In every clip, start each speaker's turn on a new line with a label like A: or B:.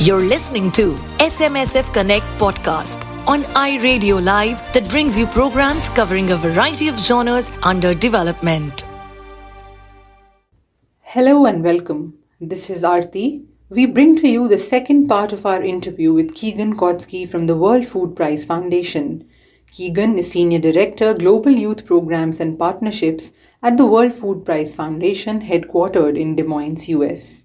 A: You're listening to SMSF Connect podcast on i-radiolive that brings you programs covering a variety of genres under development.
B: Hello and welcome. This is Aarti. We bring to you the second part of our interview with Keegan Kotsky from the World Food Prize Foundation. Keegan is Senior Director, Global Youth Programs and Partnerships at the World Food Prize Foundation, headquartered in Des Moines, US.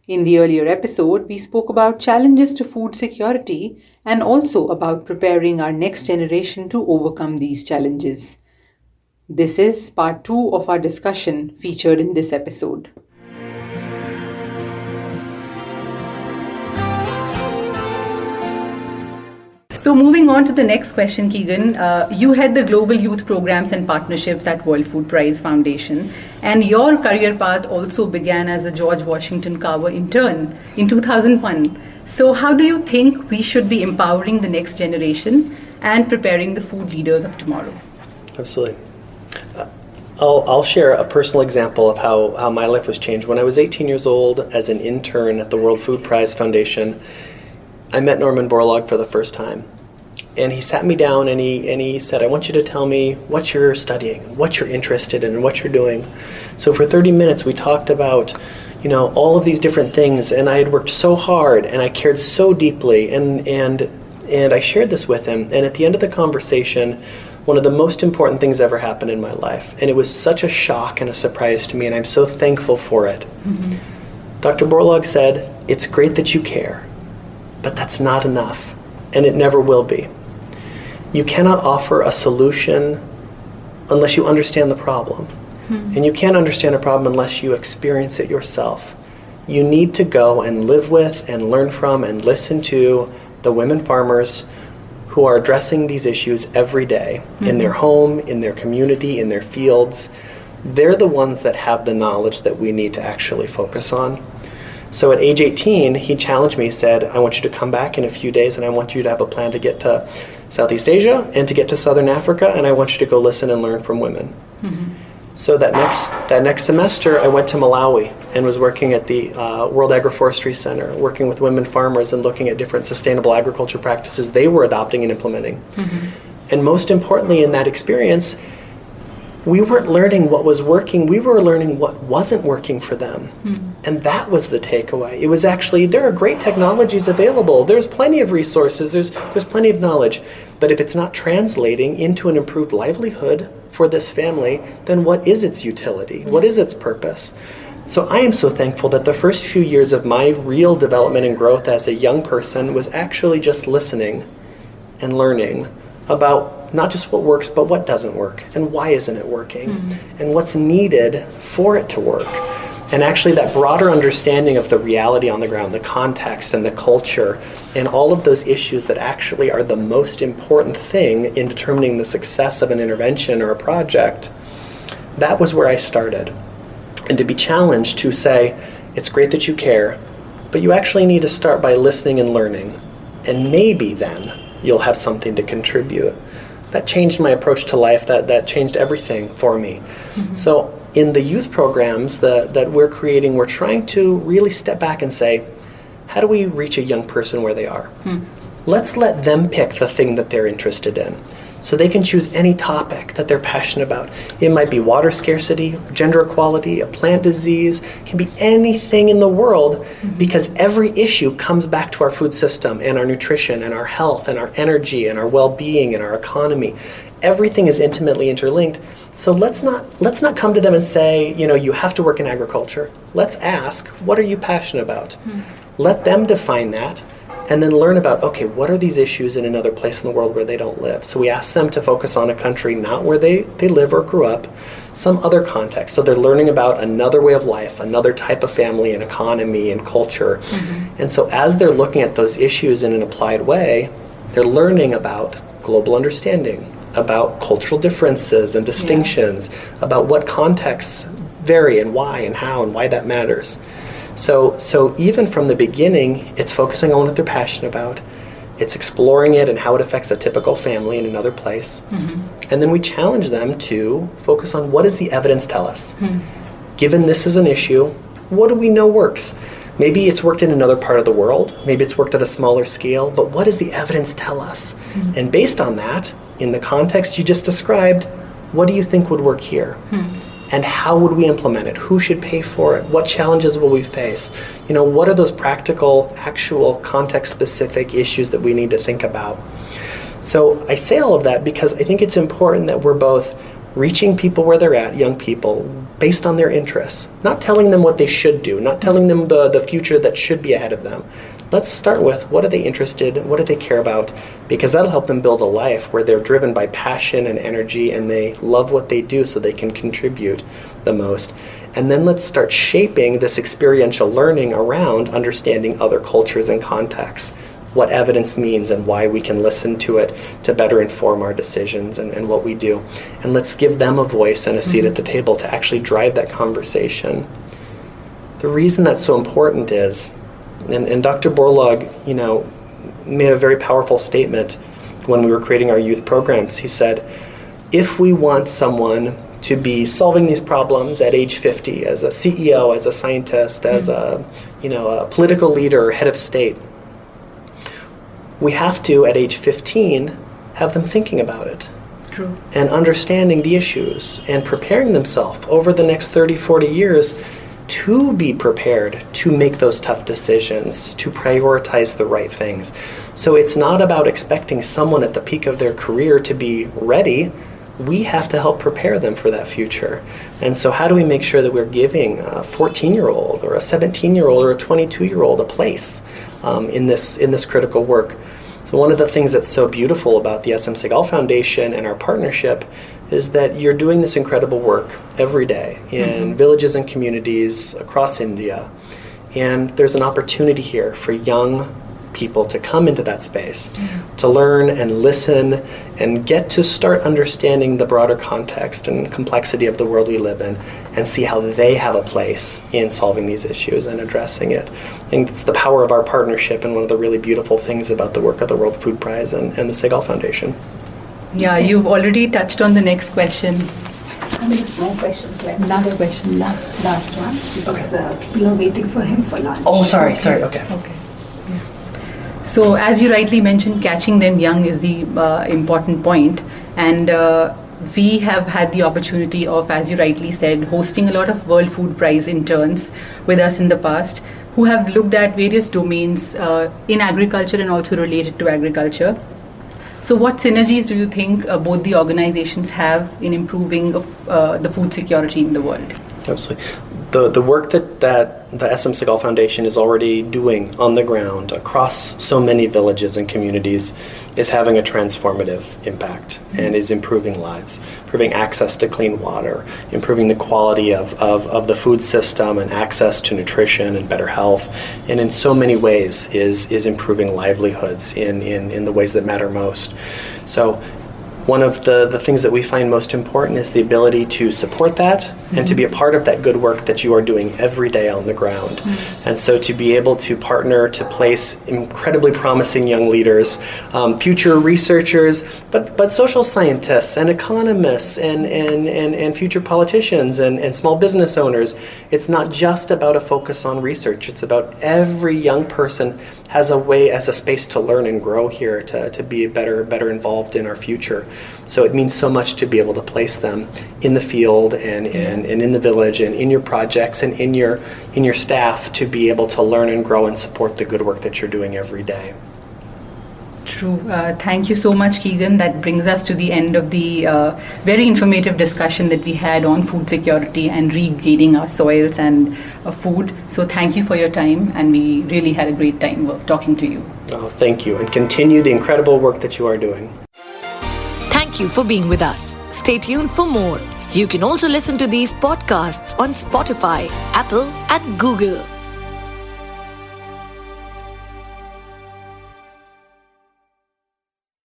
B: In the earlier episode, we spoke about challenges to food security and also about preparing our next generation to overcome these challenges. This is part 2 of our discussion featured in this episode. So moving on to the next question, Keegan, you head the Global Youth Programs and Partnerships at World Food Prize Foundation, and your career path also began as a George Washington Carver intern in 2001. So how do you think we should be empowering the next generation and preparing the food leaders of tomorrow?
C: Absolutely. I'll share a personal example of how my life was changed. When I was 18 years old as an intern at the World Food Prize Foundation, I met Norman Borlaug for the first time. And he sat me down and he said, I want you to tell me what you're studying, what you're interested in, and what you're doing. So for 30 minutes we talked about, all of these different things, and I had worked so hard and I cared so deeply, and I shared this with him. And at the end of the conversation, one of the most important things ever happened in my life. And it was such a shock and a surprise to me, and I'm so thankful for it. Mm-hmm. Dr. Borlaug said, it's great that you care, but that's not enough, and it never will be. You cannot offer a solution unless you understand the problem. And you can't understand a problem unless you experience it yourself. You need to go and live with and learn from and listen to the women farmers who are addressing these issues every day in their home, in their community, in their fields. They're the ones that have the knowledge that we need to actually focus on. So at age 18, he challenged me. He said, I want you to come back in a few days, and I want you to have a plan to get to Southeast Asia and to get to Southern Africa, and I want you to go listen and learn from women. Mm-hmm. So that next semester, I went to Malawi and was working at the World Agroforestry Center, working with women farmers and looking at different sustainable agriculture practices they were adopting and implementing. Mm-hmm. And most importantly in that experience, we weren't learning what was working, we were learning what wasn't working for them. Mm-hmm. And that was the takeaway. It was actually, there are great technologies available, there's plenty of resources, there's plenty of knowledge, but if it's not translating into an improved livelihood for this family, then what is its utility? What is its purpose? So I am so thankful that the first few years of my real development and growth as a young person was actually just listening and learning about not just what works, but what doesn't work, and why isn't it working, and what's needed for it to work. And actually that broader understanding of the reality on the ground, the context and the culture, and all of those issues that actually are the most important thing in determining the success of an intervention or a project, that was where I started. And to be challenged to say, it's great that you care, but you actually need to start by listening and learning, and maybe then you'll have something to contribute. That changed my approach to life, that changed everything for me. Mm-hmm. So in the youth programs that we're creating, we're trying to really step back and say, how do we reach a young person where they are? Let's let them pick the thing that they're interested in. So they can choose any topic that they're passionate about. It might be water scarcity, gender equality, a plant disease, it can be anything in the world, because every issue comes back to our food system and our nutrition and our health and our energy and our well-being and our economy. Everything is intimately interlinked. So let's not come to them and say, you have to work in agriculture. Let's ask, what are you passionate about? Let them define that. And then learn about, okay, what are these issues in another place in the world where they don't live? So we ask them to focus on a country not where they live or grew up, some other context. So they're learning about another way of life, another type of family and economy and culture. Mm-hmm. And so as they're looking at those issues in an applied way, they're learning about global understanding, about cultural differences and distinctions, about what contexts vary and why and how and why that matters. So even from the beginning, it's focusing on what they're passionate about. It's exploring it and how it affects a typical family in another place. Mm-hmm. And then we challenge them to focus on what does the evidence tell us? Mm-hmm. Given this is an issue, what do we know works? Maybe it's worked in another part of the world, maybe it's worked at a smaller scale, but what does the evidence tell us? And based on that, in the context you just described, what do you think would work here? And how would we implement it? Who should pay for it? What challenges will we face? What are those practical, actual, context-specific issues that we need to think about? So I say all of that because I think it's important that we're both reaching people where they're at, young people, based on their interests. Not telling them what they should do, not telling them the future that should be ahead of them. Let's start with what are they interested in, what do they care about, because that'll help them build a life where they're driven by passion and energy and they love what they do so they can contribute the most. And then let's start shaping this experiential learning around understanding other cultures and contexts, what evidence means and why we can listen to it to better inform our decisions and what we do. And let's give them a voice and a seat at the table to actually drive that conversation. The reason that's so important is, and Dr. Borlaug, made a very powerful statement when we were creating our youth programs. He said, if we want someone to be solving these problems at age 50 as a CEO, as a scientist, as a political leader, head of state, we have to, at age 15, have them thinking about it.
B: True.
C: And understanding the issues and preparing themselves over the next 30, 40 years to be prepared to make those tough decisions, to prioritize the right things. So it's not about expecting someone at the peak of their career to be ready. We have to help prepare them for that future. And so how do we make sure that we're giving a 14-year-old or a 17-year-old or a 22-year-old a place in this critical work? So one of the things that's so beautiful about the SM Segal Foundation and our partnership is that you're doing this incredible work every day in villages and communities across India. And there's an opportunity here for young people to come into that space, to learn and listen and get to start understanding the broader context and complexity of the world we live in and see how they have a place in solving these issues and addressing it. I think it's the power of our partnership and one of the really beautiful things about the work of the World Food Prize and the Segal Foundation.
D: Yeah, you've already touched on the next question.
E: How many more questions left?
D: Last question.
E: Last one, because people are waiting for him for lunch.
C: Oh, sorry, okay.
D: So as you rightly mentioned, catching them young is the important point. And we have had the opportunity of, as you rightly said, hosting a lot of World Food Prize interns with us in the past who have looked at various domains in agriculture and also related to agriculture. So what synergies do you think both the organizations have in improving the food security in the world?
C: Absolutely. The work that the SM Segal Foundation is already doing on the ground across so many villages and communities is having a transformative impact and is improving lives, improving access to clean water, improving the quality of the food system and access to nutrition and better health, and in so many ways is improving livelihoods in the ways that matter most. So one of the things that we find most important is the ability to support that and to be a part of that good work that you are doing every day on the ground. And so to be able to partner to place incredibly promising young leaders, future researchers, but social scientists and economists and future politicians and small business owners. It's not just about a focus on research. It's about every young person has a space to learn and grow here, to be better involved in our future. So it means so much to be able to place them in the field and in the village and in your projects and in your staff to be able to learn and grow and support the good work that you're doing every day.
D: True. Thank you so much, Keegan. That brings us to the end of the very informative discussion that we had on food security and regrading our soils and food. So thank you for your time, and we really had a great time talking to you.
C: Oh, thank you, and continue the incredible work that you are doing.
A: Thank you for being with us. Stay tuned for more. You can also listen to these podcasts on Spotify, Apple, and Google.